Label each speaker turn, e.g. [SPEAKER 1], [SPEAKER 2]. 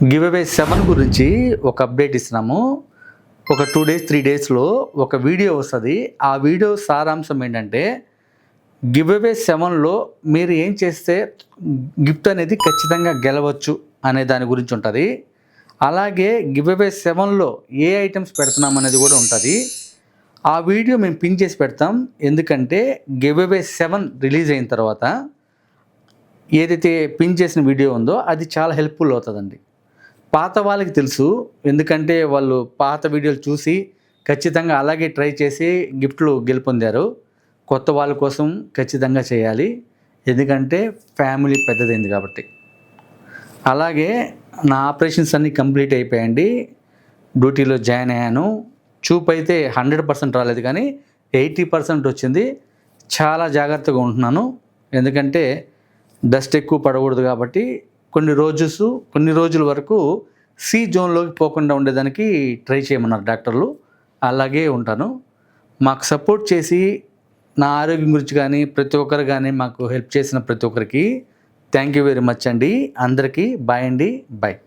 [SPEAKER 1] Give away 7 గురించి ఒక update ఇస్తున్నాము. ఒక 2 డేస్ 3 డేస్లో ఒక వీడియో వస్తుంది. ఆ వీడియో సారాంశం ఏంటంటే గివ్ అవే 7లో మీరు ఏం చేస్తే గిఫ్ట్ అనేది ఖచ్చితంగా గెలవచ్చు అనే దాని గురించి ఉంటుంది. అలాగే గివ్ అవే 7లో ఏ ఐటమ్స్ పెడుతున్నాం అనేది కూడా ఉంటుంది. ఆ వీడియో మేము పిన్ చేసి పెడతాం. ఎందుకంటే గివ్ అవే 7 రిలీజ్ అయిన తర్వాత ఏదైతే పిన్ చేసిన వీడియో ఉందో అది చాలా హెల్ప్ఫుల్ అవుతుందండి. పాత వాళ్ళకి తెలుసు, ఎందుకంటే వాళ్ళు పాత వీడియోలు చూసి ఖచ్చితంగా అలాగే ట్రై చేసి గిఫ్ట్లు గెలుపొందారు. కొత్త వాళ్ళ కోసం ఖచ్చితంగా చేయాలి, ఎందుకంటే ఫ్యామిలీ పెద్దదైంది కాబట్టి. అలాగే నా ఆపరేషన్స్ అన్నీ కంప్లీట్ అయిపోయాయండి. డ్యూటీలో జాయిన్ అయ్యాను. చూపు అయితే 100% రాలేదు, కానీ 80% వచ్చింది. చాలా జాగ్రత్తగా ఉంటున్నాను, ఎందుకంటే డస్ట్ ఎక్కువ పడకూడదు కాబట్టి. కొన్ని రోజుల వరకు సి జోన్లోకి పోకుండా ఉండేదానికి ట్రై చేయమన్నారు డాక్టర్లు. అలాగే ఉంటాను. మాకు సపోర్ట్ చేసి నా ఆరోగ్యం గురించి కానీ ప్రతి ఒక్కరు కానీ మాకు హెల్ప్ చేసిన ప్రతి ఒక్కరికి థ్యాంక్ యూ వెరీ మచ్ అండి. అందరికీ బాయ్ అండి. బాయ్.